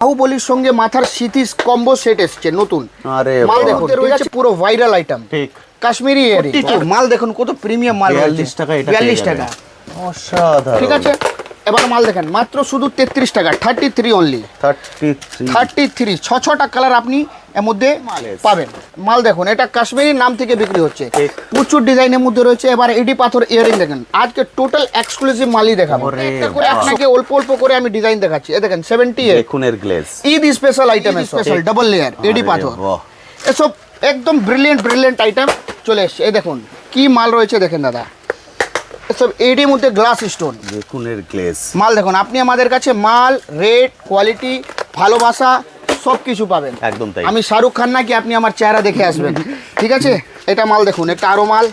বাহুবলীর সঙ্গে মাথার সিথিস combo set এসছে নতুন। আরে মাল দেখুন রয়েছে পুরো ভাইরাল আইটেম, ঠিক কাশ্মীরি ইয়ারিং। মাল দেখুন কত প্রিমিয়াম মাল, 42 টাকা, এটা 42 টাকা, অসাধারণ। ঠিক আছে। এবার মাল দেখেন মাত্র শুধু 33 টাকা, 33 অনলি, 33 ছটা কালার আপনি এর মধ্যে পাবেন। মাল দেখুন এটা কাশ্মীরি নাম থেকে বিক্রি হচ্ছে, প্রচুর ডিজাইনের মধ্যে রয়েছে। এবার এডি পাথর ইয়ারিং দেখেন, আজকে টোটাল এক্সক্লুসিভ মালই দেখাবো। একটা করে আপনাকে অল্প অল্প করে আমি ডিজাইন দেখাচ্ছি। এই দেখেন 78 দেখুনের glaze, Eid special item, special double layer AD পাথর, এসব একদম ব্রিলিয়েন্ট আইটেম চলে এসছে। এই দেখুন কি মাল রয়েছে দেখেন দাদা, এসব এডির মধ্যে গ্লাস স্টোন দেখুনের গ্লেজ। মাল দেখুন, আপনি আমাদের কাছে মাল, রেট, কোয়ালিটি, ভালোবাসা সব কিছু পাবেন। একদম তাই। আমি শাহরুখ খান নাকি আপনি আমার চেহারা দেখে আসবেন, ঠিক আছে। এটা মাল দেখুন, একটা আরো মাল,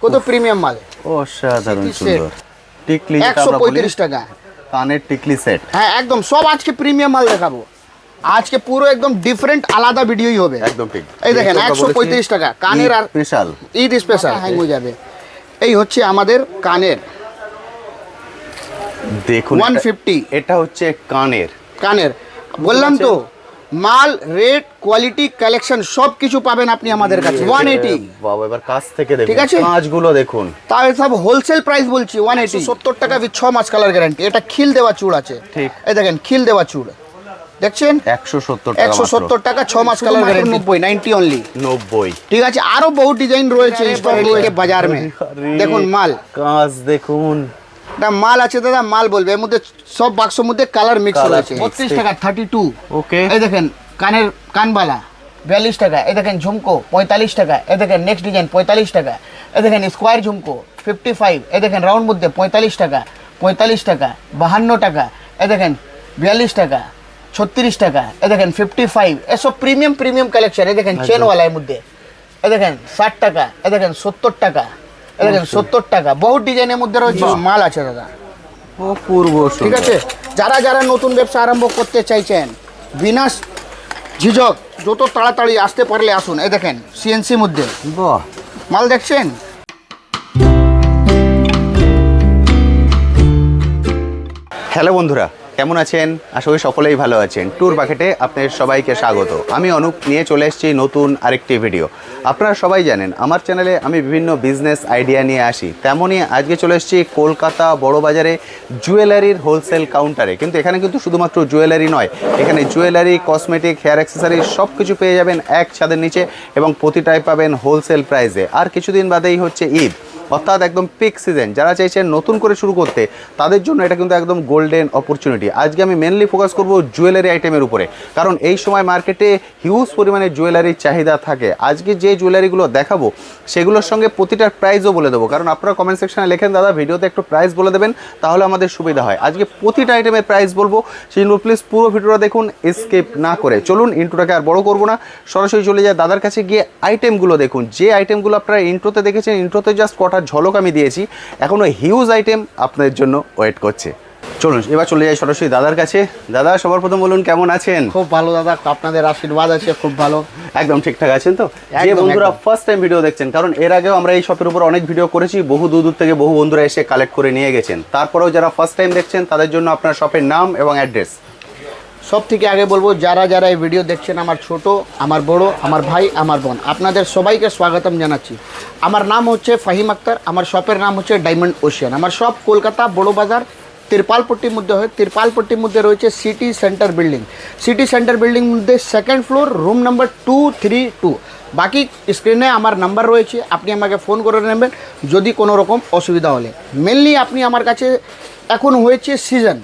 কত প্রিমিয়াম মাল, অসাধারণ সুন্দর। টিকলি 135 টাকা কানের টিকলি সেট। হ্যাঁ একদম সব আজকে প্রিমিয়াম মাল দেখাবো। আজকে পুরো একদম ডিফারেন্ট আলাদা ভিডিওই হবে, একদম ঠিক। এই দেখেন 135 টাকা কানের, আর স্পেশাল ঈদ স্পেশাল হ্যাং হয়ে যাবে। এই হচ্ছে আমাদের কানের, দেখুন 150। এটা হচ্ছে কানের। কানের বললাম তো, মাল, রেট, কোয়ালিটি, কালেকশন সব কিছু পাবেন আপনি আমাদের কাছে। 180 বাবা, এবার কাছ থেকে দেখুন, ঠিক আছে? কাঁচগুলো দেখুন, তাই সব হোলসেল প্রাইস বলছি 180, 70 টাকা উইথ 6 মাস কালার গ্যারান্টি। এটা খিল দেওয়া চুড় আছে, ঠিক। এই দেখেন খিল দেওয়া চুড় দেখছেন, 170 টাকা, 170 টাকা 6 মাস কালার গ্যারান্টি, 90 অনলি, 90। ঠিক আছে। আরো বহুত ডিজাইন রয়েছে স্টক রয়েছে বাজার মে। দেখুন মাল, কাঁচ দেখুন, এটা মাল আছে দাদা, মাল বলবে এর মধ্যে সব বাক্সের মধ্যে কালার মিক্স Colour রয়েছে। mix, 32 টাকা 32। ওকে। এই দেখেন কানের কানবালা 42 টাকা, এই দেখেন ঝুমকো 45 টাকা, এই দেখেন নেক্সট ডিজাইন 45 টাকা, এই দেখেন স্কোয়ার ঝুমকো 55, এই দেখেন রাউন্ড মধ্যে 45 টাকা, 45 টাকা, 52 টাকা, এই দেখেন 42 টাকা, 36 টাকা, এই দেখেন 55। এসব প্রিমিয়াম কালেকশন। এই দেখেন চেনওয়ালা এর মধ্যে, এই দেখেন 60 টাকা, এই দেখেন 70 টাকা, এই দেখেন 70 টাকা, বহুত ডিজাইনের মধ্যে রয়েছে মাল আছে দাদা, অপূর্ব সুন্দর। ঠিক আছে। যারা নতুন ব্যবসা আরম্ভ করতে চাইছেন বিনা ঝিঝক যত তাড়াতাড়ি আসতে পারলে আসুন। এই দেখেন সিএনসি মধ্যে বাহ, মাল দেখছেন। হ্যালো বন্ধুরা, কেমন আছেন? আশা করি সকলেই ভালো আছেন। ট্যুর বাকেটে আপনাদের সবাইকে স্বাগত। আমি অনুপ নিয়ে চলে এসেছি নতুন আরেকটি ভিডিও। আপনারা সবাই জানেন আমার চ্যানেলে আমি বিভিন্ন বিজনেস আইডিয়া নিয়ে আসি, তেমনই আজকে চলে এসেছি কলকাতা বড়বাজারে জুয়েলারির হোলসেল কাউন্টারে। কিন্তু এখানে কিন্তু শুধুমাত্র জুয়েলারি নয়, এখানে জুয়েলারি, কসমেটিক, হেয়ার অ্যাক্সেসরি সব কিছু পেয়ে যাবেন এক ছাদের নিচে, এবং প্রতিটাই পাবেন হোলসেল প্রাইসে। আর কিছুদিন বাদেই হচ্ছে ঈদ, অর্থাৎ একদম পিক সিজন। যারা চাইছেন নতুন করে শুরু করতে তাদের জন্য এটা কিন্তু একদম গোল্ডেন অপরচুনিটি। আজকে আমি মেনলি ফোকাস করব জুয়েলারি আইটেমের উপরে, কারণ এই সময় মার্কেটে হিউজ পরিমাণে জুয়েলারির চাহিদা থাকে। আজকে যে জুয়েলারিগুলো দেখাবো সেগুলোর সঙ্গে প্রতিটার প্রাইসও বলে দেবো, কারণ আপনারা কমেন্ট সেকশনে লেখেন দাদা ভিডিওতে একটু প্রাইস বলে দেবেন, তাহলে আমাদের সুবিধা হয়। আজকে প্রতিটা আইটেমের প্রাইস বলবো, সেই জন্য প্লিজ পুরো ভিডিওটা দেখুন স্কিপ না করে। চলুন ইন্ট্রোটাকে আর বড় করবো না, সরাসরি চলে যায় দাদার কাছে গিয়ে আইটেমগুলো দেখুন। যে আইটেমগুলো আপনারা ইন্ট্রোতে দেখেছেন, ইন্ট্রোতে জাস্ট কটা ঝলক আমি দিয়েছি, এখনও হিউজ আইটেম আপনাদের জন্য ওয়েট করছে। চলুন এবার চলে যাই সরাসরি দাদার কাছে। দাদা সবার প্রথম বলুন কেমন আছেন? খুব ভালো দাদা, আপনাদের আশীর্বাদ আছে, খুব ভালো, একদম ঠিকঠাক আছেন তো? যে বন্ধুরা ফার্স্ট টাইম ভিডিও দেখছেন, কারণ এর আগেও আমরা এই শপের উপর অনেক ভিডিও করেছি, বহু দূর থেকে বহু বন্ধুরা এসে কালেক্ট করে নিয়ে গেছেন। তারপরেও যারা ফার্স্ট টাইম দেখছেন তাদের জন্য আপনার শপের নাম এবং অ্যাড্রেস। সব থেকে আগে বলবো যারা এই ভিডিও দেখছেন, আমার ছোট, আমার বড়, আমার ভাই, আমার বোন, আপনাদের সবাইকে স্বাগতম জানাচ্ছি। আমার নাম হচ্ছে ফাহিম আক্তার, আমার শপের নাম হচ্ছে ডায়মন্ড ওশিয়ান। আমার শপ কলকাতা বড়বাজার তিরপালপট্টির মধ্যে হয়। তিরপালপট্টির মধ্যে রয়েছে city centre building. City centre building মধ্যে সেকেন্ড ফ্লোর, রুম নাম্বার 232। বাকি স্ক্রিনে আমার নাম্বার রয়েছে, আপনি আমাকে ফোন করে নেবেন যদি কোনো রকম অসুবিধা হলে। মেনলি আপনি আমার কাছে, এখন হয়েছে সিজন,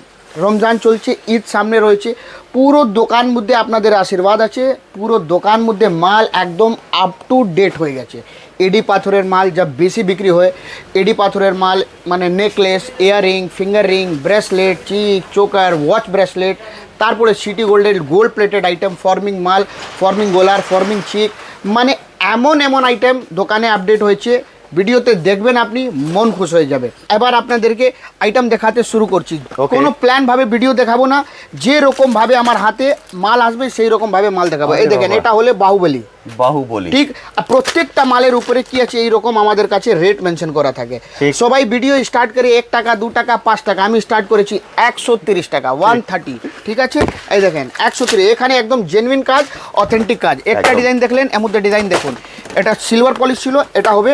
রমজান চলছে, ঈদ সামনে রয়েছে, পুরো দোকান মধ্যে আপনাদের আশীর্বাদ আছে। পুরো দোকান মধ্যে মাল একদম আপ টু ডেট হয়ে গেছে। এডি পাথরের মাল যা বেশি বিক্রি হয়, এডি পাথরের মাল মানে necklace, earring, finger ring, bracelet, চিক, চোকার, ওয়াচ ব্রেসলেট, তারপরে সিটি গোল্ডের গোল্ড প্লেটেড আইটেম, ফর্মিং মাল, ফর্মিং গোলার, ফর্মিং চিক, মানে এমন আইটেম দোকানে আপডেট হয়েছে ভিডিওতে দেখবেন আপনি মন খুশ হয়ে যাবে। এবার আপনাদেরকে আইটেম দেখাতে শুরু করছি। Okay. কোনো প্ল্যান ভাবে ভিডিও দেখাবো না, যে রকম ভাবে আমার হাতে মাল আসবে সেই রকম ভাবে মাল দেখাবো। এই দেখেন, এটা হলে বাহুবলী, বাহুবলী, ঠিক। আর প্রত্যেকটা মালের উপরে কি আছে এইরকম আমাদের কাছে রেট মেনশন করা থাকে। ঠিক। সবাই ভিডিও স্টার্ট করে 1 টাকা 2 টাকা 5 টাকা, আমি স্টার্ট করেছি 130 টাকা, 130, ঠিক আছে। এই দেখেন 130, এখানে একদম জেনুইন কাজ, অথেন্টিক কাজ। একটা একদম। ডিজাইন দেখলেন, এর মধ্যে ডিজাইন দেখুন, এটা সিলভার পলিশ ছিল, এটা হবে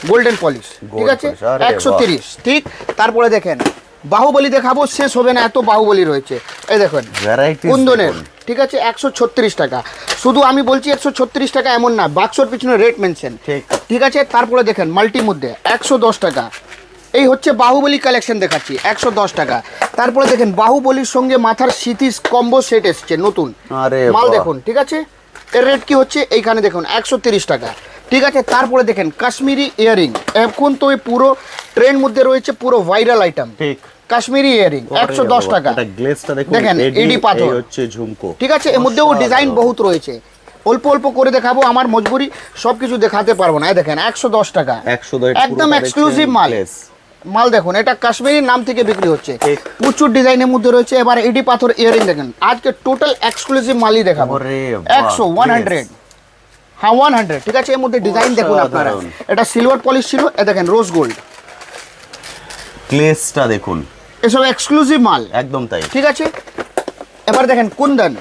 গোল্ডেন পলিশ, ঠিক আছে। polish, আরে 130, ঠিক। তারপরে দেখেন বাহুবলী দেখাবো, শেষ হবে না, এত বাহুবলী রয়েছে। এই দেখুন Varieties কুন্দনের, দেখুন। ঠিক আছে, 136 টাকা। শুধু আমি বলছি 136 টাকা এমন না, বাক্সর পিছনে রেট মেনশন, ঠিক। ঠিক আছে। তারপরে দেখেন মাল্টির মধ্যে 110 টাকা। এই হচ্ছে বাহুবলী কালেকশন দেখাচ্ছি, 110 টাকা। তারপরে দেখেন বাহুবলীর সঙ্গে মাথার সিথিস কম্বো সেট এসছে নতুন আরে মাল বাহ। দেখুন, ঠিক আছে। এর রেট কি হচ্ছে এইখানে দেখুন 130 টাকা, ঠিক আছে। তারপরে দেখেন কাশ্মীরি ইয়ারিং, এখন তো এই পুরো ট্রেন্ড মধ্যে রয়েছে, পুরো ভাইরাল আইটেম, ঠিক। কাশ্মীরি ইয়ারিং 110 টাকা। এটা গ্লেজটা দেখুন, দেখেন, এডি পাথর, এই হচ্ছে ঝুমকো, ঠিক আছে। এর মধ্যেও ডিজাইন বহুত রয়েছে, অল্প অল্প করে দেখাবো, আমার মজবুরি সব কিছু দেখাতে পারবো না। এই দেখেন 110 টাকা, 110 একদম এক্সক্লুসিভ মাল। মাল দেখুন, এটা কাশ্মীরি নাম থেকে বিক্রি হচ্ছে, ঠিক। প্রচুর ডিজাইনের মধ্যে রয়েছে। এবার এডি পাথর ইয়ারিং দেখেন, আজকে টোটাল এক্সক্লুসিভ মালই দেখাবো। ওরে 100, 100, হ্যাঁ 100, ঠিক আছে। এর মধ্যে ডিজাইন দেখুন আপনারা, অসাধারণ। এটা সিলভার পলিশ ছিল, এ দেখেন রোজ গোল্ড, গ্লেজটা দেখুন, এসব এক্সক্লুসিভ মাল, একদম তাই। ঠিক আছে। এবার দেখেন কুন্দন,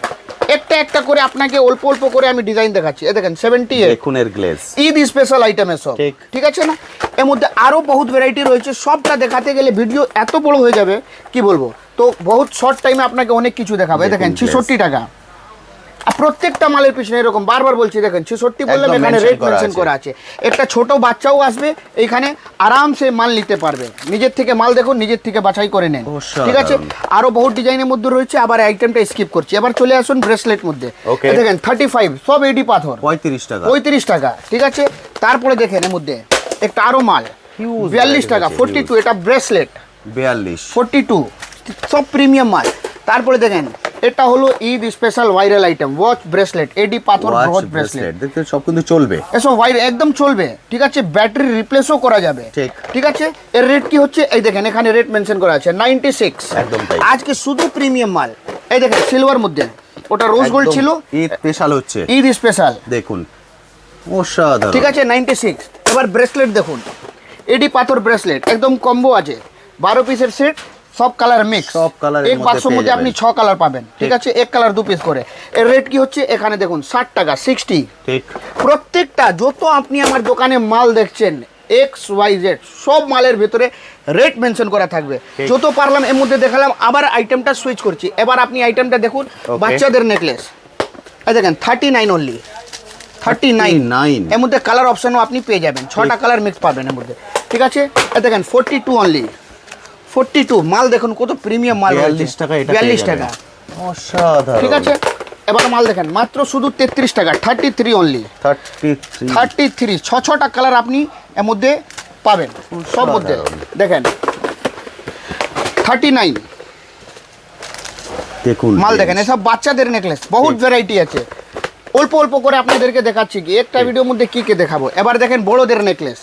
একটা একটা করে আপনাকে অল্প অল্প করে আমি ডিজাইন দেখাচ্ছি। এ দেখেন 78, দেখুন এর গ্লেজ, ঈদ স্পেশাল আইটেম সব, ঠিক। ঠিক আছে না। এর মধ্যে আরো বহুত ভ্যারাইটি রয়েছে, সবটা দেখাতে গেলে ভিডিও এত বড় হয়ে যাবে কি বলবো। তো বহুত শর্ট টাইমে আপনাকে অনেক কিছু দেখাবো। এই দেখেন দেখুন 66 টাকা। আর প্রত্যেকটা মালের পিছনে এরকম বারবার বলছি, দেখেন 66 বললাম, একদম এখানে mention রেট করা মেনশন আছে। করা আছে। একটা ছোট বাচ্চাও আসবে এইখানে, আরামসে মাল নিতে পারবে, নিজের থেকে মাল দেখুন, নিজের থেকে বাছাই করে নেন, অসাধারণ। ঠিক আছে। আরো বহুত ডিজাইনের মধ্যে রয়েছে, আবার আইটেমটা স্কিপ করছি। এবার চলে আসুন ব্রেসলেট মধ্যে। Okay. এই দেখেন 35, সব এডি পাথর, 35 টাকা, 35 টাকা, ঠিক আছে। তারপরে দেখেন এর মধ্যে একটা আরো মাল, Huge 42 টাকা, variety আছে, 42, এটা ব্রেসলেট 42, 42, সব প্রিমিয়াম মাল। তারপরে দেখেন এটা হলো Eid special viral item, watch bracelet, AD পাথর ওয়াচ ওয়াচ ব্রেসলেট, ব্রেসলেট, দেখতে সব কিন্তু চলবে, এসব ভাইরাল একদম চলবে, ঠিক আছে। ব্যাটারি রিপ্লেসও করা যাবে, ঠিক। ঠিক আছে। এর রেট কি হচ্ছে এই দেখেন, এখানে রেট মেনশন করা আছে 96, একদম তাই। আজকে শুধু প্রিমিয়াম মাল। এই দেখেন সিলভার মধ্যে, ওটা রোজ গোল্ড একদম ছিল, ঈদ স্পেশাল হচ্ছে, ঈদ স্পেশাল, দেখুন অসাধারণ, ঠিক আছে 96। এবার ব্রেসলেট দেখুন, এডি পাথর ব্রেসলেট, একদম কম্বো আছে, 12 পিসের সেট, সব কালার মিক্স, সব কালারের এক মধ্যে বাক্সের মধ্যে পেয়ে আপনি যাবেন। 6 কালার পাবেন, ঠিক আছে। এক কালার 2 পিস করে। এর রেট কি হচ্ছে এখানে দেখুন 60 টাকা, 60। ঠিক। প্রত্যেকটা যত আপনি আমার দোকানে মাল দেখছেন XYZ সব মালের ভিতরে রেট মেনশন করা থাকবে। ঠিক। যত পারলাম এর মধ্যে দেখালাম, আবার আইটেমটা সুইচ করছি। এবার আপনি আইটেমটা দেখুন, Okay. বাচ্চাদের নেকলেস, এই দেখেন 39 অনলি, 39। এর মধ্যে কালার অপশনও আপনি পেয়ে যাবেন, 6টা কালার মিক্স পাবেন এর মধ্যে, ঠিক আছে। এই দেখেন 42 অনলি, 42 মাল দেখুন কত প্রিমিয়াম মাল, 42 টাকা, এটা 42 পেয়ে টাকা, যাবেন। অসাধারণ, ঠিক আছে। এবার মাল দেখেন মাত্র শুধু 33 টাকা, 33 অনলি, 33, 33, 6টা কালার আপনি এর মধ্যে পাবেন, সব মধ্যে দেখেন 39 দেখুন মাল দেখেন। এসব বাচ্চাদের নেকলেস, বহুত ভ্যারাইটি আছে, অল্প অল্প করে আপনাদেরকে দেখাচ্ছি কি একটা ভিডিওর মধ্যে কি দেখাবো। এবার দেখেন বড়দের নেকলেস,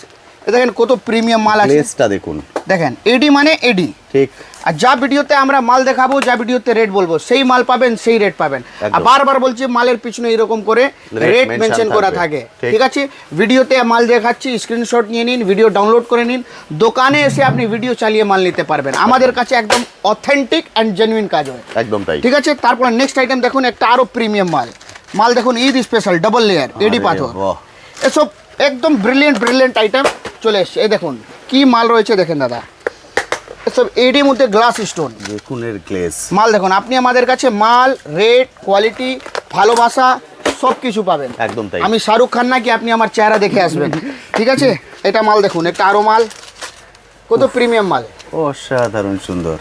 দেখেন কত প্রিমিয়াম মাল আছে, গ্লেজটা দেখুন, দেখেন এডি মানে এডি। ঠিক। আর যা ভিডিওতে আমরা মাল দেখাবো, যা ভিডিওতে রেট বলবো, সেই মাল পাবেন, সেই রেট পাবেন। আর একদম। বারবার বলছি মালের পিছনে এরকম করে Rate রেট mention মেনশন করা থাকবে। থাকে, ঠিক। ঠিক আছে। ভিডিওতে মাল দেখাচ্ছি, স্ক্রিনশট নিয়ে নিন, ভিডিও ডাউনলোড করে নিন, দোকানে এসে আপনি ভিডিও চালিয়ে মাল নিতে পারবেন। আমাদের কাছে একদম অথেন্টিক অ্যান্ড জেনুইন কাজ হয়, একদম তাই। ঠিক আছে। তারপরে নেক্সট আইটেম দেখুন, একটা আরো প্রিমিয়াম মাল, মাল দেখুন ঈদ স্পেশাল ডাবল লেয়ার এডি আরে পাথর, বাহ। এসব একদম ব্রিলিয়েন্ট আইটেম চলে এসছে। এই দেখুন কি মাল রয়েছে দেখেন দাদা, এসব এডির মধ্যে গ্লাস স্টোন দেখুন এর গ্লেজ, মাল দেখুন। আপনি আমাদের কাছে মাল, রেট, কোয়ালিটি, ভালোবাসা সব কিছু পাবেন, একদম তাই। আমি শাহরুখ খান নাকি আপনি আমার চেহারা দেখে আসবেন, ঠিক আছে। এটা মাল দেখুন, একটা আরো মাল, কত প্রিমিয়াম মাল, অসাধারণ সুন্দর,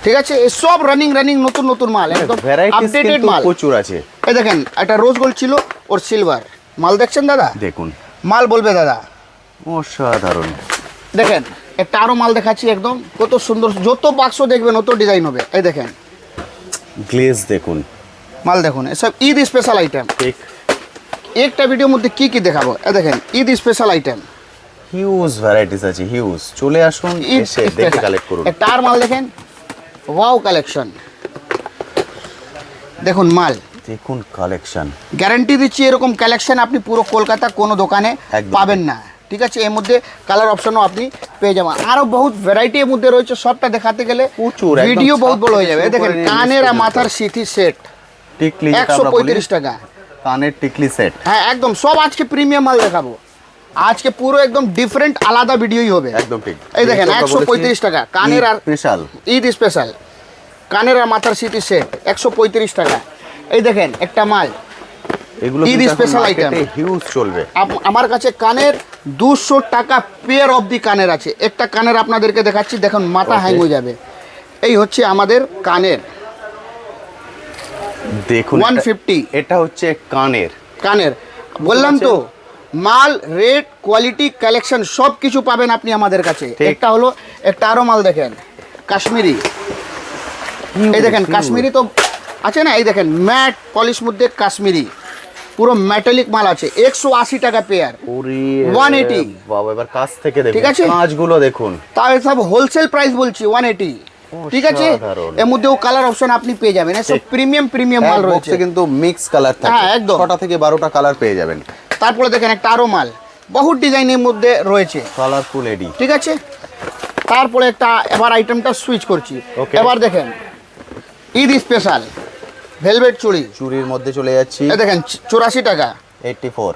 ঠিক আছে। এই সব রানিং নতুন মাল, একদম ভ্যারাইটিস আপডেটেড কিন্তু মাল প্রচুর আছে। এই দেখেন একটা রোজ গোল্ড ছিল, ওর সিলভার মাল দেখছেন দাদা, দেখুন মাল বলবে দাদা, অসাধারণ, দেখেন একটা আরো মাল দেখাচ্ছি, একদম কত সুন্দর, যত বাক্স দেখবেন অত ডিজাইন হবে। এই দেখেন গ্লেজ দেখুন, মাল দেখুন, এসব ঈদ স্পেশাল আইটেম। ঠিক। একটা ভিডিওর মধ্যে কি দেখাবো, এই দেখেন Eid special item, huge varieties আছে, হিউজ। চলে আসুন, ঈদ এসে দেখে special। কালেক্ট করুন। একটা আর মাল দেখেন, ওয়াও কালেকশন, দেখুন মাল, দেখুন কালেকশন। গ্যারান্টি দিচ্ছি এরকম কালেকশন আপনি পুরো কলকাতা কোনো দোকানে একদম। পাবেন না। ঠিক আছে, এর মধ্যে কালার অপশনও আপনি পেয়ে যাবেন, আরো বহুত ভ্যারাইটি এর মধ্যে রয়েছে, সবটা দেখাতে গেলে প্রচুর, একদম ভিডিও বহুত ছাদ বড় থেকে হয়ে যাবে। শুরু এই দেখেন করে নিয়ে কানের আর নিচ মাথার পর্যন্ত। সিথি সেট টিকলি যেটা আমরা বলি, 135 টাকা। কানের টিকলি সেট। হ্যাঁ একদম, সব আজকে প্রিমিয়াম মাল দেখাবো, আজকে পুরো একদম ডিফারেন্ট আলাদা ভিডিওই হবে। একদম ঠিক। এই দেখেন 135 টাকা কানের আর স্পেশাল, ঈদ স্পেশাল কানের আর মাথার সিটি সেট 135 টাকা। এই দেখেন একটা মাল, এগুলো ঈদ special item। হিউজ চলবে। আমার কাছে কানের 200 টাকা পেয়ার অফ দি কানের আছে। একটা কানের আপনাদেরকে দেখাচ্ছি, দেখুন মাথা Okay. হ্যাং হয়ে যাবে। এই হচ্ছে আমাদের কানের দেখুন 150 এটা হচ্ছে কানের। কানের, বললাম তো মাল, রেট, কোয়ালিটি, কালেকশন সব কিছু পাবেন আপনি আমাদের কাছে। ঠিক। একটা হলো, একটা আরো মাল দেখেন কাশ্মীরি, এই দেখেন কাশ্মীরি তো আছে না, এই দেখেন ম্যাট পলিশ মধ্যে কাশ্মীরি, পুরো মেটালিক মাল আছে 180 টাকা পেয়ার। ওরে 180 বাবা, এবার কাছ থেকে দেখুন, ঠিক আছে? কাঁচগুলো দেখুন। তাও সব হোলসেল প্রাইস বলছি 180। ঠিক আছে, অসাধারণ। এর মধ্যেও কালার অপশন আপনি পেয়ে যাবেন, এসব ঠিক। প্রিমিয়াম মাল এক রয়েছে। বক্সে কিন্তু মিক্স কালার থাকে, হ্যাঁ, একদম। 6টা থেকে 12টা কালার পেয়ে যাবেন। তারপরে দেখেন একটা আরো মাল, বহুত ডিজাইনের মধ্যে রয়েছে। কালারফুল এডি। ঠিক আছে, তারপরে একটা এবার আইটেমটা সুইচ করছি। Okay. এবার দেখেন ঈদ স্পেশাল ভেলভেট চুড়ি, চুরির মধ্যে চলে যাচ্ছি, এই দেখেন 84 টাকা। 84।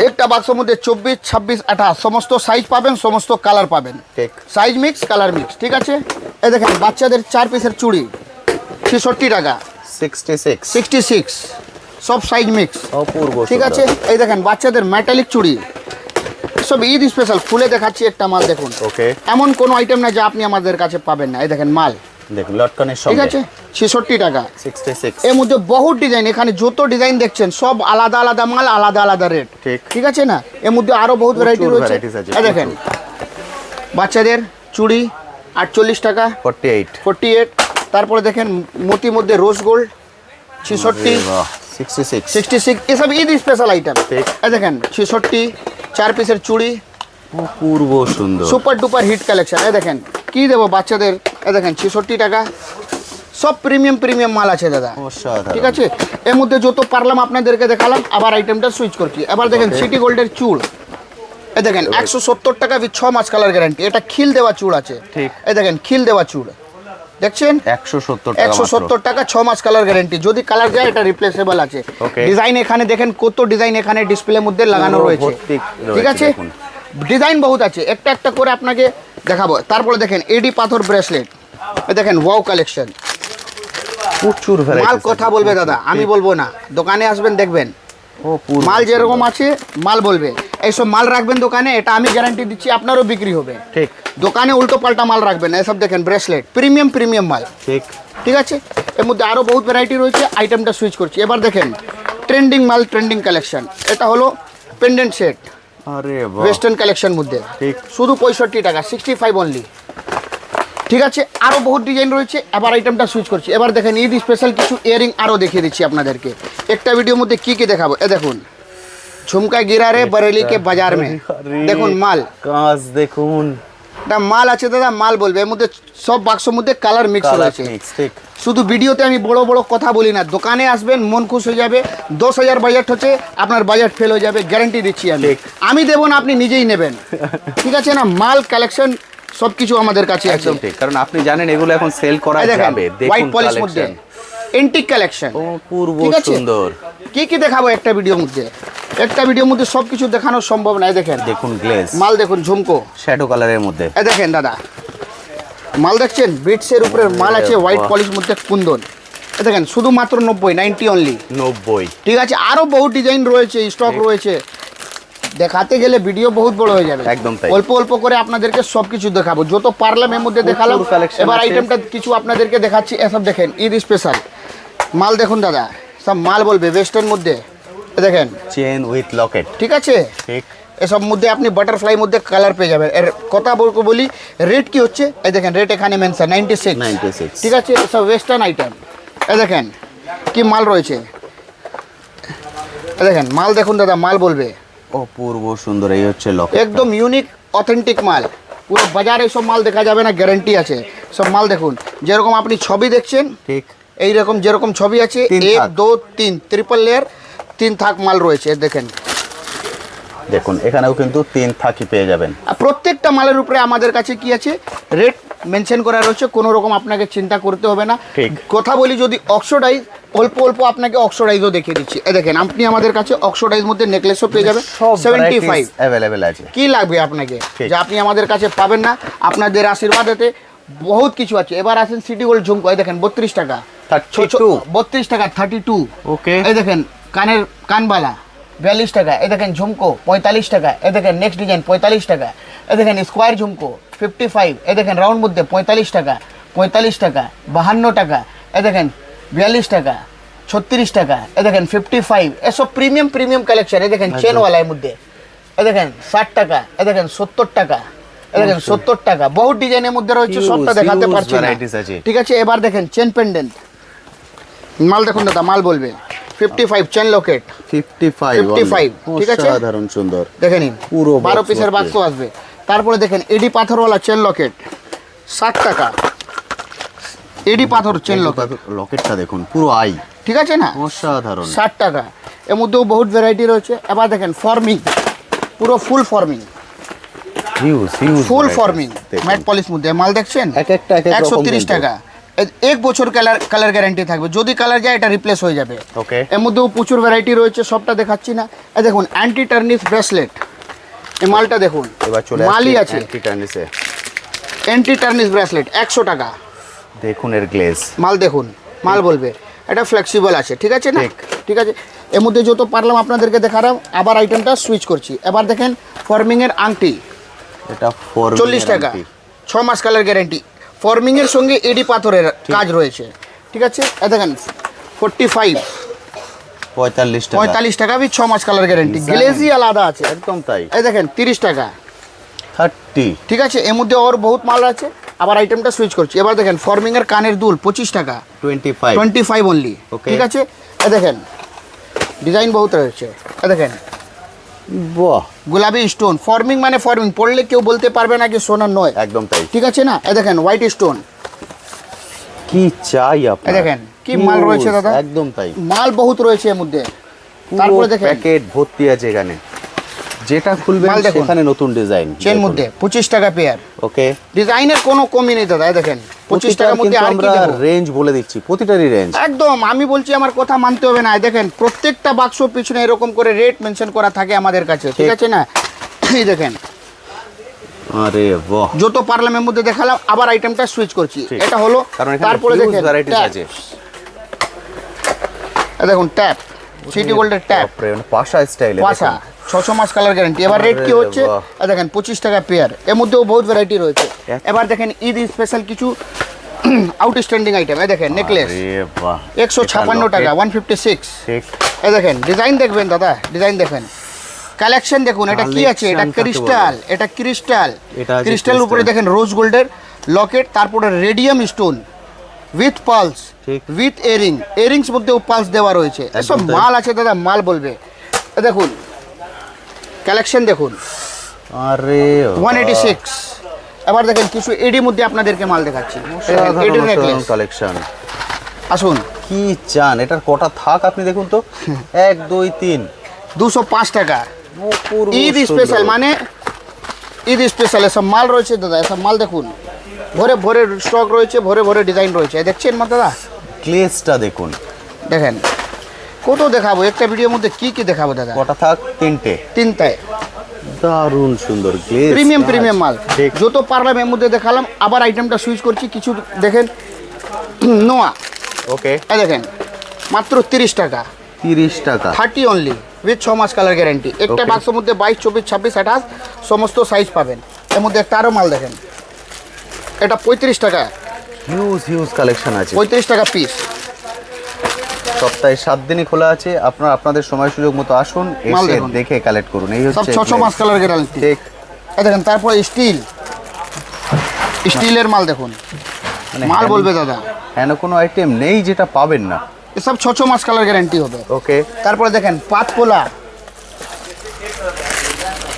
একটা বাক্সের মধ্যে 24, 26, 28 সমস্ত সাইজ পাবেন, সমস্ত কালার পাবেন, ঠিক। Size mix, colour mix. ঠিক আছে, এই দেখেন বাচ্চাদের 4 পিসের চুড়ি 66 টাকা, 66। 66 সব সাইজ মিক্স। অপূর্ব ঠিক সুন্দর। আছে, এই দেখেন বাচ্চাদের মেটালিক চুড়ি, সব ঈদ স্পেশাল। খুলে দেখাচ্ছি একটা মাল, দেখুন ওকে, এমন কোনো আইটেম না যা আপনি আমাদের কাছে পাবেন না। এই দেখেন মাল, দেখুন লটকনের ঠিক সঙ্গে আছে 66 টাকা। 66। এর মধ্যে বহুত ডিজাইন, এখানে যত ডিজাইন দেখছেন সব আলাদা আলাদা মাল, আলাদা আলাদা রেট। ঠিক। ঠিক আছে না, এর মধ্যে আরো বহুত ভ্যারাইটি প্রচুর রয়েছে। varieties আছে, এই দেখেন বাচ্চাদের চুড়ি 48 টাকা, 48। 48। তারপরে দেখেন মোতির মধ্যে রোজ গোল্ড 66, 66। 66 এসব ঈদ স্পেশাল আইটেম। ঠিক। এই দেখেন 66 4 পিসের চুড়ি, অপূর্ব সুন্দর। Super duper hit collection. এই দেখেন কি দেবো বাচ্চাদের, এই দেখেন 66 টাকা, সব প্রিমিয়াম মাল আছে দাদা। অসাধারণ। ঠিক আছে, এর মধ্যে যত পারলাম আপনাদেরকে দেখালাম, আবার আইটেমটা সুইচ করছি। এবার দেখেন সিটি গোল্ডের চুড়, এই দেখেন 170 টাকা উইথ 6 মাস কালার গ্যারান্টি। এটা খিল দেওয়া চুড় আছে। ঠিক। এই দেখেন খিল দেওয়া চুড়, দেখছেন 170 টাকা। 170 টাকা 6 মাস কালার গ্যারান্টি। যদি কালার যায় এটা রিপ্লেসেবল আছে। Okay. ডিজাইন এখানে দেখেন কত ডিজাইন এখানে ডিসপ্লের মধ্যে লাগানো পুরো রয়েছে। ভর্তি ঠিক রয়েছে, আছে, দেখুন। ডিজাইন বহুত আছে, একটা একটা করে আপনাকে দেখাবো। তারপরে দেখেন এডি পাথর ব্রেসলেট, এই দেখেন ওয়াও কালেকশন। প্রচুর মাল ভ্যারাইটি। কথা বলবে দাদা, আমি বলবো না, দোকানে আসবেন দেখবেন মাল যেরকম আছে মাল বলবে। এইসব মাল রাখবেন দোকানে, এটা আমি গ্যারান্টি দিচ্ছি আপনারও বিক্রি হবে। ঠিক। দোকানে উল্টো পাল্টা মাল রাখবেন না। এসব দেখেন ব্রেসলেট প্রিমিয়াম মাল। ঠিক। ঠিক আছে, এর মধ্যে আরও বহুত ভ্যারাইটি রয়েছে। আইটেমটা সুইচ করছি। এবার দেখেন ট্রেন্ডিং মাল, ট্রেন্ডিং কালেকশন। এটা হলো পেন্ডেন্ট সেট, আরে বাহ, ওয়েস্টার্ন কালেকশন মধ্যে ঠিক। শুধু 65 টাকা, 65 অনলি। ঠিক আছে, আরও বহুত ডিজাইন রয়েছে। এবার আইটেমটা সুইচ করছি। এবার দেখেন ঈদ স্পেশাল কিছু ইয়ারিং আরও দেখিয়ে দিচ্ছি আপনাদেরকে। একটা ভিডিওর মধ্যে কি কি দেখাবো, এ দেখুন ঝুমকা গিরা রে বরেলি কে বাজার মে, দেখুন মাল, কাজ দেখুন, এটা মাল আছে দাদা, মাল বলবে। এর মধ্যে সব বাক্সের মধ্যে কালার মিক্স কালার রয়েছে। মিক্স। ঠিক। শুধু ভিডিওতে আমি বড় বড় কথা বলি না, দোকানে আসবেন মন খুশ হয়ে যাবে। 10,000 বাজেট হচ্ছে, আপনার বাজেট ফেল হয়ে যাবে, গ্যারান্টি দিচ্ছি আমি। ঠিক। আমি দেবো না, আপনি নিজেই নেবেন। ঠিক আছে না, মাল কালেকশন সব কিছু আমাদের কাছে আছে। একদম ঠিক, কারণ আপনি জানেন এগুলো এখন সেল করা এই দেখেন যাবে। হোয়াইট দেখুন পলিশ মধ্যে কালেকশন এন্টিক কালেকশন, অপূর্ব ঠিক আছে? সুন্দর। কি কি দেখাবো একটা ভিডিওর মধ্যে, একটা ভিডিওর মধ্যে সব কিছু দেখানো সম্ভব না। এই দেখেন দেখুন গ্লেজ, মাল, দেখুন ঝুমকো, শ্যাডো কালারের মধ্যে। এই দেখেন দাদা মাল দেখছেন, বিটসের উপরে মাল আছে, হোয়াইট পলিশ মধ্যে কুন্দন। এই দেখেন শুধুমাত্র 90 অনলি। 90। ঠিক আছে, আরো বহুত ডিজাইন রয়েছে, স্টক রয়েছে। দেখাতে গেলে ভিডিও বহুত বড় হয়ে যাবে। একদম তাই। অল্প অল্প করে আপনাদেরকে সব কিছু দেখাবো, যত পারলাম এর মধ্যে দেখালাম। প্রচুর collection এবার আছে। আইটেমটা কিছু আপনাদেরকে দেখাচ্ছি। এসব দেখেন ঈদ স্পেশাল মাল, দেখুন দাদা সব মাল বলবে ওয়েস্টার্ন মধ্যে। এ দেখেন চেন উইথ লকেট। ঠিক আছে, ঠিক। এসব মধ্যে আপনি বাটারফ্লাই মধ্যে কালার পেয়ে যাবেন। এর কথা বলি রেট কি হচ্ছে, এই দেখেন রেট এখানে মেনশন 96। ঠিক আছে, এসব ওয়েস্টার্ন আইটেম। এই দেখেন কি মাল রয়েছে, এই দেখেন মাল দেখুন দাদা, মাল বলবে অপূর্ব সুন্দর। এই হচ্ছে লকেট, একদম ইউনিক অথেন্টিক মাল, পুরো বাজারে সব মাল দেখা যাবে না, গ্যারান্টি আছে সব মাল। দেখুন যেরকম আপনি ছবি দেখছেন ঠিক এইরকম যেরকম ছবি আছে, 1 2 3 ট্রিপল লেয়ার 3 থাক মাল রয়েছে। দেখেন দেখুন এখানেও কিন্তু 3 থাকি পেয়ে যাবেন। আর প্রত্যেকটা মালের উপরে আমাদের কাছে কি আছে, রেট মেনশন করা রয়েছে, কোনো রকম আপনাকে চিন্তা করতে হবে না। ঠিক। কথা বলি যদি অক্সোডাইজ, অল্প অল্প আপনাকে অক্সোডাইজও দেখিয়ে দিচ্ছি। দেখেন আপনি আমাদের কাছে অক্সোডাইজ মধ্যে নেকলেসও পেয়ে যাবেন, সব 75। अवेलेबल আছে। কি লাগবে আপনাকে ঠিক। যে আপনি আমাদের কাছে পাবেন না, আপনাদের আশীর্বাদেতে বহুত কিছু আছে। এবার আসেন সিটি গোল্ড ঝুমকো, এই দেখেন 32 টাকা, 32 32 টাকা 32। ওকে এই দেখেন কানের কানবালা 42 টাকা, এই দেখেন ঝুমকো 45 টাকা, এই দেখেন নেক্সট ডিজাইন 45 টাকা, এই দেখেন স্কোয়ার ঝুমকো 55, এই দেখেন রাউন্ড মধ্যে 45 টাকা, 45 টাকা, 52 টাকা, এই দেখেন 42 টাকা, 36 টাকা, এই দেখেন 55। এসব প্রিমিয়াম প্রিমিয়াম কালেকশন। এই দেখেন চেনওয়ালার মধ্যে, এই দেখেন 60 টাকা, এই দেখেন 70 টাকা, এই দেখেন 70 টাকা। বহুত ডিজাইনের মধ্যে রয়েছে, সবটা দেখাতে huge পারছি না। varieties আছে। ঠিক আছে, এবার দেখেন চেন পেন্ডেন্ট মাল দেখুন দাদা, মাল বলবে 55 চেন লকেট 55 55, ঠিক আছে? সাধারণ সুন্দর দেখে নিন, পুরো 12 box পিসের ভর্তি। বাক্স আসবে। তারপরে দেখেন এডি পাথরওয়ালা চেন লকেট 60 টাকা, এডি পাথর চেন লকেট, লকেটটা দেখুন পুরো আই, ঠিক আছে না, অসাধারণ। 60 টাকা। এর মধ্যেও বহুত ভ্যারাইটি রয়েছে। এবার দেখেন ফর্মিং, পুরো ফুল ফর্মিং, হিউজ হিউজ ফুল ফর্মিং ম্যাট পলিশ মধ্যে মাল দেখছেন, এক একটা এক এক রকম 130 কিন্তু। টাকা। 1 বছর কালার গ্যারান্টি থাকবে, যদি কালার যায় এটা রিপ্লেস হয়ে যাবে। ওকে এর মধ্যেও প্রচুর ভ্যারাইটি রয়েছে, সবটা দেখাচ্ছি না। এই দেখুন অ্যান্টি টার্নিশ ব্রেসলেট, এই মালটা দেখুন, এবার চলে মালই আসছে আছে টিটানিসে। অ্যান্টি টার্নিশ ব্রেসলেট 100 টাকা দেখুন এর গ্লেজ, মাল দেখুন, মাল বলবে এটা ফ্লেক্সিবল আছে, ঠিক আছে না, ঠিক। ঠিক আছে। এর মধ্যে যত পারলাম আপনাদেরকে দেখালাম, আবার আইটেমটা সুইচ করছি। এবার দেখেন ফর্মিংয়ের আংটি এটা 40 টাকা, 6 মাস কালার গ্যারান্টি। ফর্মিংয়ের সঙ্গে এডি পাথরের কাজ রয়েছে, ঠিক আছে। এ দেখেন 45 45 টাকা 45 টাকা, 6 মাস কালার গ্যারান্টি, Design। গ্লেজি আলাদা আছে। একদম তাই। এই দেখেন 30 টাকা, 30 ঠিক আছে। এর মধ্যে ওর বহুত মাল আছে। আবার আইটেমটা সুইচ করছি। এবার দেখেন ফর্মিংয়ের কানের দুল 25 টাকা, 25 25 অনলি, Okay. ঠিক আছে। এ দেখেন ডিজাইন বহুত রয়েছে। এ দেখেন বাহ গোলাপি স্টোন, ফর্মিং মানে ফর্মিং, পড়লে কেউ বলতে পারবে না কি সোনার নয়, একদম তাই। ঠিক আছে না। এ দেখেন হোয়াইট স্টোন, কি চাই আপনার, এই দেখেন কি মাল রয়েছে দাদা, একদম তাই। মাল বহুত রয়েছে এর মধ্যে। তারপরে দেখেন প্যাকেট ভর্তি আছে এখানে, যেটা খুলবেন মাল দেখুন। সেখানে নতুন ডিজাইন চেন মধ্যে 25 টাকা পেয়ার, ওকে। ডিজাইনের কোনো কমই নেই দাদা। এই দেখেন 25 টাকার মধ্যে আর কি আমরা দেবো? রেঞ্জ বলে দিচ্ছি, প্রতিটারই রেঞ্জ একদম আমি বলছি, আমার কথা মানতে হবে না। এই দেখেন প্রত্যেকটা বাক্স পিছনে এরকম করে রেট মেনশন করা থাকে আমাদের কাছে, ঠিক আছে না। এই দেখেন আরে বাহ, যত পারলাম এর মধ্যে দেখালাম, আবার আইটেমটা সুইচ করছি। ঠিক। এটা হলো, কারণ এখানে তারপরে huge দেখেন varieties ট্যাপ। আছে। এই দেখুন ট্যাপ, সিটি গোল্ডের ট্যাপ, বাপরে, মানে পাশা স্টাইলে পাশা 600 মাস কালার গ্যারান্টি। এবার রেট কি আরে হচ্ছে, বাহ। এই দেখেন 25 টাকা পেয়ার। এর মধ্যেও বহুত ভ্যারাইটি রয়েছে। এত- এবার দেখেন ঈদ স্পেশাল কিছু আউটস্ট্যান্ডিং আইটেম। এই দেখেন নেকলেস আরে বাহ, 156 টাকা, 156। ঠিক। এই দেখেন ডিজাইন দেখবেন দাদা, ডিজাইন দেখেন, কালেকশন দেখুন। এটা কি আছে, এটা Collection কাকে ক্রিস্টাল, এটা ক্রিস্টাল, এটা আছে ক্রিস্টালের উপরে crystal। দেখেন রোজ গোল্ডের লকেট, তারপরে রেডিয়াম স্টোন উইথ পালস, ঠিক। উইথ এরিং, এরিংস মধ্যেও পালস দেওয়া রয়েছে। এসব তাই। মাল আছে দাদা, মাল বলবে। এ দেখুন কালেকশন দেখুন, আরে 186। এবার দেখেন কিছু এডি মধ্যে আপনাদেরকে মাল দেখাচ্ছি। এডি নেকলেস, কালেকশন, আসুন কি চান, এটার কটা থাক আপনি দেখুন তো, 1 2 3 205 টাকা। অপূর্ব ঈদ সুন্দর। স্পেশাল মানে ঈদ স্পেশাল এসব মাল রয়েছে দাদা। এসব মাল দেখুন, ভরে ভরে স্টক রয়েছে, ভরে ভরে ডিজাইন রয়েছে। দেখছেন মা দাদা, গ্লেজটা দেখুন, দেখেন কত দেখাবো একটা ভিডিওর মধ্যে, কি কি দেখাবো দাদা। কটা থাক, 3টে, তিনটায় দারুণ সুন্দর গ্লেজ, প্রিমিয়াম প্রিমিয়াম মাল। ঠিক। যত পারলাম এর মধ্যে দেখালাম। আবার আইটেমটা সুইচ করছি। কিছু দেখেন নোয়া, ওকে। এই দেখেন মাত্র 30 টাকা, 30 টাকা, 30 অনলি, উইথ 6 মাস কালার গ্যারান্টি। একটা Okay. বাক্সের মধ্যে 22 24 26 28 সমস্ত সাইজ পাবেন। এর মধ্যে একটা আরও মাল দেখেন, এটা 35 টাকা, হিউজ হিউজ কালেকশন আছে। 35 টাকা পিস। সপ্তাহে 7 দিনই খোলা আছে, আপনারা আপনাদের সময় সুযোগ মতো আসুন, মাল এসে দেখুন। দেখে কালেক্ট করুন। এই সব হচ্ছে 600 মাস কালার গ্যারান্টি, ঠিক। এই দেখেন। তারপরে স্টিল, স্টিলের মাল দেখুন, মানে মাল বলবে দাদা, হ্যাঁ, কোনো আইটেম নেই যেটা পাবেন না, এসব 600 মাস কালার গ্যারান্টি হবে। ওকে। তারপরে দেখেন পাতপোলা,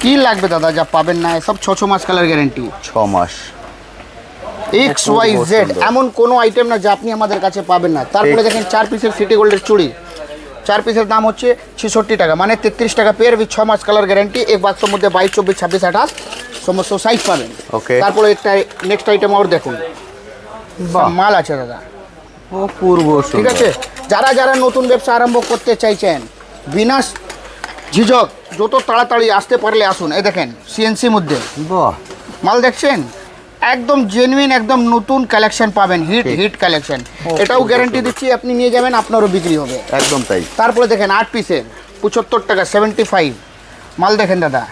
কি লাগবে দাদা যা পাবেন না, সব 6 মাস কালার গ্যারেন্টি। 6 মাস XYZ এমন কোনো আইটেম না যা আপনি আমাদের কাছে পাবেন না। তারপরে দেখেন 4 পিসের সিটি গোল্ডের চুড়ি, 4 পিসের দাম হচ্ছে 66 টাকা, মানে 33 টাকা পেয়ার, উইথ 6 মাস কালার গ্যারেন্টি। এক বাক্সের মধ্যে 22, 24, 26, 28 সমস্ত সাইজ পাবেন। ওকে। তারপরে একটা নেক্সট আইটেম আর দেখুন, মাল আছে দাদা, অপূর্ব সুন্দর। ঠিক আছে। যারা যারা নতুন ব্যবসা আরম্ভ করতে চাইছেন, বিনা ঝিঝক যত তাড়াতাড়ি আসতে পারলে আসুন। এই দেখেন সিএনসি মধ্যে বাহ, মাল দেখছেন, একদম জেনুইন, একদম নতুন কালেকশন পাবেন, হিট কালেকশন। এটাও গ্যারান্টি দিচ্ছি, আপনি নিয়ে যাবেন আপনারও বিক্রি হবে। একদম তাই। তারপরে দেখেন 8 পিসের 75 টাকা, 75 মাল দেখেন দাদা।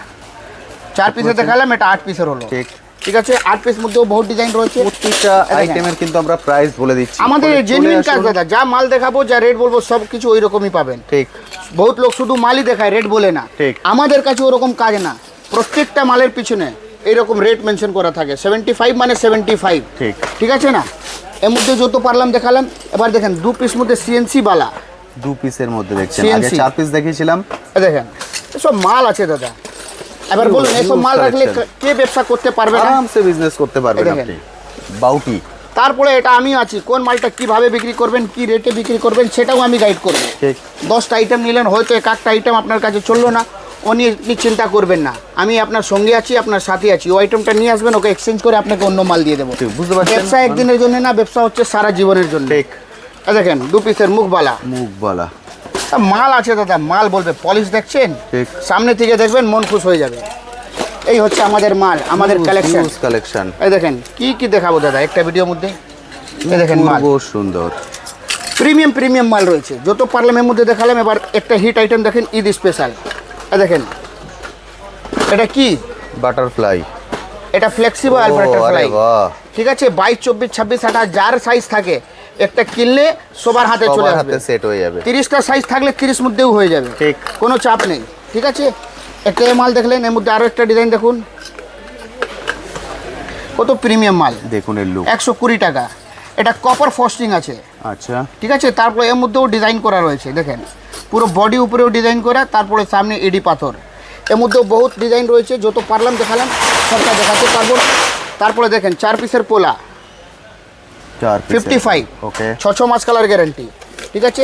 4 পিসের দেখালাম, এটা 8 পিসের হলো। ঠিক ঠিক আছে। 8 পিস মধ্যেও বহুত ডিজাইন রয়েছে। প্রত্যেকটা আইটেমের কিন্তু আমরা প্রাইস বলে দিচ্ছি। আমাদের চলে জেনুইন কাজ আসুন। দাদা, যা মাল দেখাবো, যা রেট বলবো, সব কিছু ওই রকমই পাবেন। ঠিক বহুত লোক শুধু মালই দেখায়, রেট বলে না। ঠিক। আমাদের কাছে ওরকম কাজ না, প্রত্যেকটা মালের পিছনে এইরকম রেট মেনশন করা থাকে। 75 মানে 75। ঠিক। ঠিক আছে না। এর মধ্যে যত পারলাম দেখালাম। এবার দেখেন 2 পিস মধ্যে সিএনসি বালা, 2 পিসের মধ্যে দেখছেন, CNC আগে 4 পিস দেখিয়েছিলাম। এ দেখেন এসব মাল আছে দাদা। এবার বলুন, এসব মাল রাখলে কে ব্যবসা করতে পারবে না? আরামসে বিজনেস করতে পারবেন দেখেন। আপনি। বাউটি। তারপরে এটা আমি আছি, কোন মালটা কিভাবে বিক্রি করবেন, কি রেটে বিক্রি করবেন, সেটাও আমি গাইড করবো। ঠিক। 10টা আইটেম নিলেন, হয়তো এক একটা আইটেম আপনার কাছে চললো না, ও নিয়ে আপনি চিন্তা করবেন না। আমি আপনার সঙ্গে আছি, আপনার সাথে আছি। ওই আইটেমটা নিয়ে আসবেন, ওকে এক্সচেঞ্জ করে আপনাকে অন্য মাল দিয়ে দেবো। ঠিক, বুঝতে পারছেন? ব্যবসা একদিনের জন্য না, ব্যবসা হচ্ছে সারা জীবনের জন্য। ঠিক। এ দেখেন 2 পিসের মুখবালা, মুখবালা। মাল আছে দাদা, মাল বলবে। পলিশ দেখছেন, ঠিক। সামনে থেকে দেখবেন মন খুশ হয়ে যাবে। এই হচ্ছে আমাদের মাল, আমাদের কালেকশন। কালেকশন। এই দেখেন কি কি দেখাবো দাদা একটা ভিডিওর মধ্যে। এই দেখেন মাল, খুব সুন্দর। প্রিমিয়াম মাল রয়েছে। যত পারলাম এর মধ্যে দেখালাম। এবার একটা হিট আইটেম দেখেন, ঈদ স্পেশাল। এই দেখেন এটা কি, বাটারফ্লাই। এটা ফ্লেক্সিবল বাটারফ্লাই। বাহ, ঠিক আছে। 22, 24, 26, 28 যার সাইজ থাকে, একটা কিনলে সবার হাতে চলে সবার আসবে। হাতে সেট হয়ে যাবে। 30টা সাইজ থাকলে 30 মধ্যেও হয়ে যাবে। ঠিক। কোনো চাপ নেই। ঠিক আছে। একটা এই মাল দেখলেন, এর মধ্যে আরও একটা ডিজাইন দেখুন, কত প্রিমিয়াম মাল। দেখুন এর লুক। 120 টাকা। এটা কপার ফস্টিং আছে। আচ্ছা। ঠিক আছে। তারপরে এর মধ্যেও ডিজাইন করা রয়েছে, দেখেন পুরো বডি উপরেও ডিজাইন করা, তারপরে সামনে এডি পাথর। এর মধ্যেও বহুত ডিজাইন রয়েছে, যত পারলাম দেখালাম, সবটা দেখাতে পারবো না। তারপরে দেখেন 4 পিসের পোলা, 4 পিস। 55। ওকে। 6 মাস কালার গ্যারেন্টি। ঠিক আছে।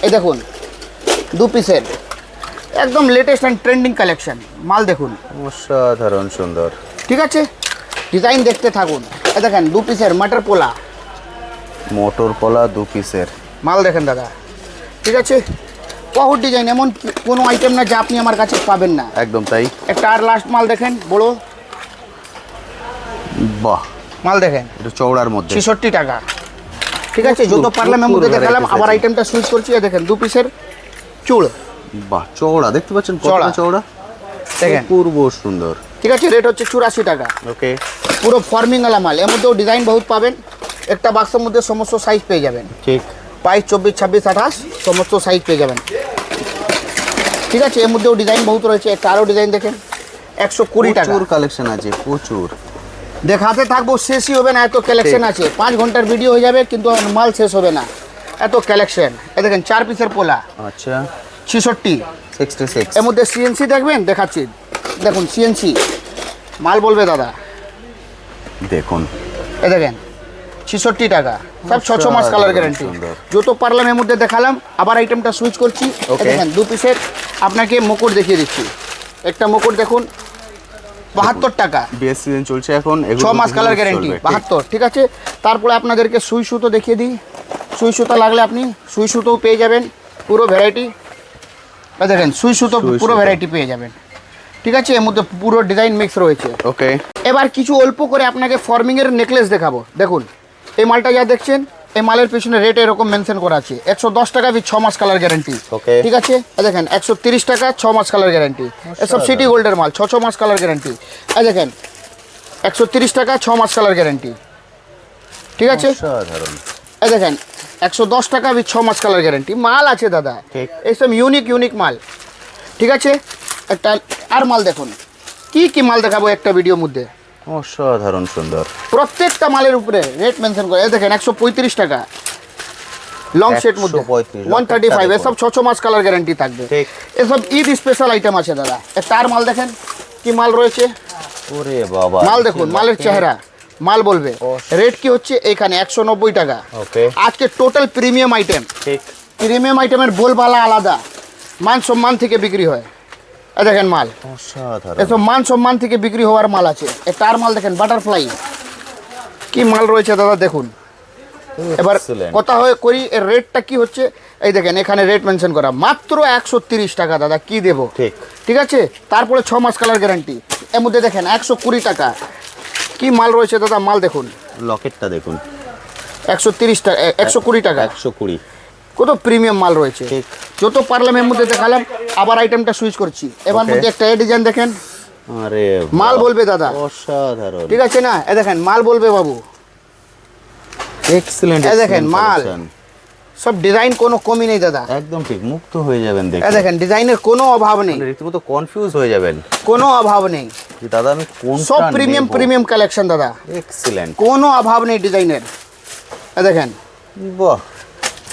এই দেখুন 2 পিসের একদম লেটেস্ট অ্যান্ড ট্রেন্ডিং কালেকশন মাল দেখুন। অসাধারণ সুন্দর। ঠিক আছে। ডিজাইন দেখতে থাকুন। এই দেখেন 2 পিসের মাটার পোলা, মোটর কলা 2 পিসের মাল দেখেন দাদা। ঠিক আছে। বহুত ডিজাইন, এমন কোনো আইটেম না যা আপনি আমার কাছে পাবেন না। একদম তাই। একটা আর লাস্ট মাল দেখেন, বড় বাহ, মাল দেখেন, এটা চওড়ার মধ্যে 66 টাকা। ঠিক আছে। যত পারলাম এর মধ্যে দেখালাম। আবার আইটেমটা সুইচ করছি। এই দেখেন 2 পিসের চুল। বাহ, চওড়া দেখতে পাচ্ছেন, চওড়া। কতটা চওড়া দেখেন। পূর্ব সুন্দর। ঠিক আছে। রেট হচ্ছে 84 টাকা। ওকে। পুরো ফর্মিংওয়ালা মাল। এর মধ্যেও ডিজাইন বহুত পাবেন। একটা বাক্সের মধ্যে সমস্ত সাইজ পেয়ে যাবেন। ঠিক। 22, 24, 26, 28 সমস্ত সাইজ পেয়ে যাবেন। ঠিক আছে। এর মধ্যেও ডিজাইন বহুত রয়েছে। একটা আরও ডিজাইন দেখেন, 120 টাকা। প্রচুর কালেকশন আছে, প্রচুর। দেখাতে থাকবো, শেষই হবে না, এত কালেকশন আছে। 5 ঘন্টার ভিডিও হয়ে যাবে, কিন্তু মাল শেষ হবে না, এত কালেকশন। এই দেখেন 4 পিসের পোলা, আচ্ছা। 66। 66। এর মধ্যে সিএনসি দেখবেন, দেখাচ্ছি। দেখুন সিএনসি মাল বলবে দাদা। দেখুন। এ দেখেন 66 টাকা, সব 6 মাস কালার গ্যারান্টি। সুন্দর। যত পারলাম এর মধ্যে দেখালাম। আবার আইটেমটা সুইচ করছি। এ Okay. দেখেন 2 পিসের আপনাকে মুকুট দেখিয়ে দিচ্ছি। একটা মুকুট দেখুন, 72 টাকা। বিএস সিজন চলছে এখন, 6 মাস কালার গ্যারেন্টি, 72। ঠিক আছে। তারপরে আপনাদেরকে সুই সুতো দেখিয়ে দিই। সুই সুতো লাগলে আপনি সুই সুতোও পেয়ে যাবেন, পুরো ভ্যারাইটি। দেখেন সুই সুতো পুরো ভ্যারাইটি পেয়ে যাবেন। ঠিক আছে। এর মধ্যে পুরো ডিজাইন মিক্স রয়েছে। ওকে। এবার কিছু অল্প করে আপনাকে ফর্মিংয়ের নেকলেস দেখাবো। দেখুন এই মালটা যা দেখছেন, এই মালের পিছনে রেট এরকম মেনশন করা আছে। 110 টাকা, 6 মাস কালার গ্যারান্টি। ওকে। ঠিক আছে। দেখেন 130 টাকা, 6 মাস কালার গ্যারান্টি। এসব সিটি গোল্ডের মাল, 6 মাস কালার গ্যারান্টি। এই দেখেন 130 টাকা, 6 মাস কালার গ্যারান্টি। ঠিক আছে। অসাধারণ। এই দেখেন 110 টাকা, 6 মাস কালার গ্যারান্টি। মাল আছে দাদা, ঠিক। এইসব ইউনিক মাল। ঠিক আছে। একটা আর মাল দেখুন, কি মাল দেখাবো একটা ভিডিওর মধ্যে। অসাধারণ সুন্দর। প্রত্যেকটা মালের উপরে রেট মেনশন করে। এই দেখেন 135 টাকা, লং সেট মধ্যে 135, 135। এসব 6 মাস কালার গ্যারান্টি থাকবে। ঠিক। এসব ঈদ স্পেশাল আইটেম আছে দাদা। একটা আর মাল দেখেন, কি মাল রয়েছে, ওরে বাবা, মাল দেখুন, মালের চেহারা, মাল বলবে। রেট কি হচ্ছে এখানে 190 টাকা। ওকে, আজকে টোটাল প্রিমিয়াম আইটেম, ঠিক। প্রিমিয়াম আইটেমের বোলবালা আলাদা, মান সম্মান থেকে বিক্রি হয়। এ দেখেন মাল, অসাধারণ। এসব মান সম্মান থেকে বিক্রি হওয়ার মাল আছে। একটা আর মাল দেখেন, বাটারফ্লাই, কি মাল রয়েছে দাদা দেখুন। এবার Excellent. কথা করি এর রেটটা কি হচ্ছে। এই দেখেন এখানে রেট মেনশন করা, মাত্র 130 টাকা দাদা, কি দেবো। ঠিক। ঠিক আছে, তারপরে 6 মাস কালার গ্যারান্টি। এর মধ্যে দেখেন 120 টাকা, কি মাল রয়েছে দাদা, মাল দেখুন। লকেটটা দেখুন, 130 টাকা, 120 টাকা, 120। কত প্রিমিয়াম মাল রয়েছে। ঠিক। যত পারলাম এর মধ্যে দেখালাম, আবার আইটেমটা সুইচ করছি। এবার Okay. মধ্যে একটা ডিজাইন দেখেন, আরে মাল বাহ, বলবে দাদা, অসাধারণ। ঠিক আছে না। এ দেখেন মাল বলবে বাবু, এক্সেলেন্ট। এই দেখেন মাল, সব ডিজাইন কোনো কমই নেই দাদা। একদম ঠিক, মুক্ত হয়ে যাবেন দেখে। এ দেখেন ডিজাইনের কোনো অভাব নেই, মানে রীতিমতো কনফিউজ হয়ে যাবেন কোনো অভাব নেই। যে দাদা আমি কোনটা সব প্রিমিয়াম প্রিমিয়াম কালেকশন দাদা, এক্সেলেন্ট। কোনো অভাব নেই ডিজাইনের। এ দেখেন, বাহ,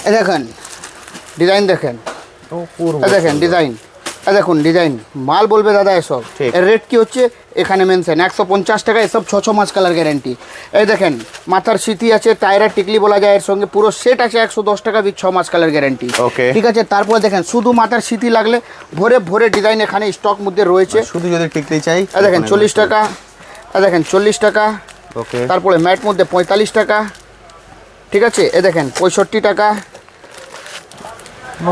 এ দেখেন ডিজাইন দেখেন, অপূর্ব এ দেখেন সুন্দর। ডিজাইন, এ দেখুন ডিজাইন, মাল বলবে দাদা এসব। ঠিক। এর রেট কি হচ্ছে এখানে মেনশন 150 টাকা, এসব 6 মাস কালার গ্যারেন্টি। এই দেখেন মাথার স্মৃতি আছে, টায়রা টিকলি বলা যায়, এর সঙ্গে পুরো সেট আছে 110 টাকা, 6 মাস কালার গ্যারেন্টি। Okay. ঠিক আছে, তারপরে দেখেন শুধু মাথার স্মৃতি লাগলে ভরে ভরে ডিজাইন এখানে স্টক মধ্যে রয়েছে। শুধু যদি টিকলি চাই, এ দেখেন 40 টাকা, এ দেখেন 40 টাকা, ওকে, তারপরে ম্যাট মধ্যে 45 টাকা। ঠিক আছে, এ দেখেন 65 টাকা।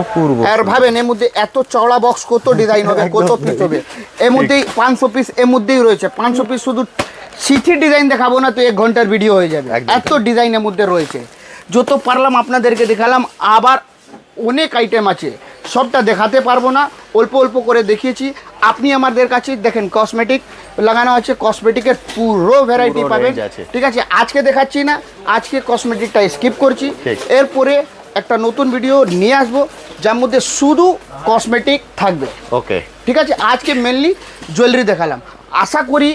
অপূর্ব। আর ভাবেন এর মধ্যে এত চওড়া বক্স, কত ডিজাইন হবে, কত একদম পিস হবে। এর মধ্যেই 500 পিস এর মধ্যেই রয়েছে। 500 পিস শুধু সিথির ডিজাইন দেখাবো না তো 1 ঘন্টার ভিডিও হয়ে যাবে, একদম। এত ডিজাইনের মধ্যে রয়েছে। যত পারলাম আপনাদেরকে দেখালাম, আবার অনেক আইটেম আছে, সবটা দেখাতে পারবো না, অল্প অল্প করে দেখিয়েছি। আপনি আমাদের কাছে দেখেন কসমেটিক লাগানো আছে, কসমেটিকের পুরো ভ্যারাইটি পুরো পাবেন। range আছে। ঠিক আছে, আজকে দেখাচ্ছি না, আজকে কসমেটিকটা স্কিপ করছি। ঠিক। এরপরে একটা নতুন ভিডিও নিয়ে আসবো যার মধ্যে শুধু কসমেটিক থাকবে। ওকে, ঠিক আছে, আজকে মেনলি জুয়েলারি দেখালাম। আশা করি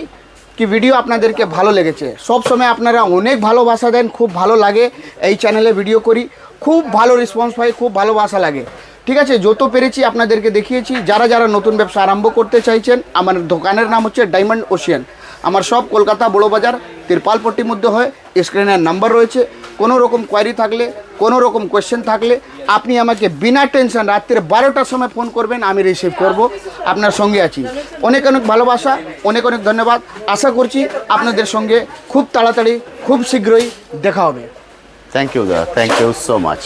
কি ভিডিও আপনাদেরকে ভালো লেগেছে। সব সময় আপনারা অনেক ভালোবাসা দেন, খুব ভালো লাগে। এই চ্যানেলে ভিডিও করি, খুব ভালো রেসপন্স পাই, খুব ভালোবাসা লাগে। ঠিক আছে, যত পেরেছি আপনাদেরকে দেখিয়েছি। যারা যারা নতুন ব্যবসা আরম্ভ করতে চাইছেন, আমার দোকানের নাম হচ্ছে ডায়মন্ড ওশিয়ান। আমার সব কলকাতা বড় বাজার তিরপালপট্টির মধ্যে হয়। স্ক্রিনের নাম্বার রয়েছে। কোনো রকম কোয়ারি থাকলে, কোনো রকম কোয়েশ্চেন থাকলে আপনি আমাকে বিনা টেনশন রাত্রে 12টার সময় ফোন করবেন, আমি রিসিভ করব, আপনার সঙ্গে আছি। অনেক অনেক ভালোবাসা, অনেক অনেক ধন্যবাদ। আশা করছি আপনাদের সঙ্গে খুব তাড়াতাড়ি, খুব শীঘ্রই দেখা হবে। থ্যাংক ইউ দাদা, থ্যাংক ইউ সো মাচ।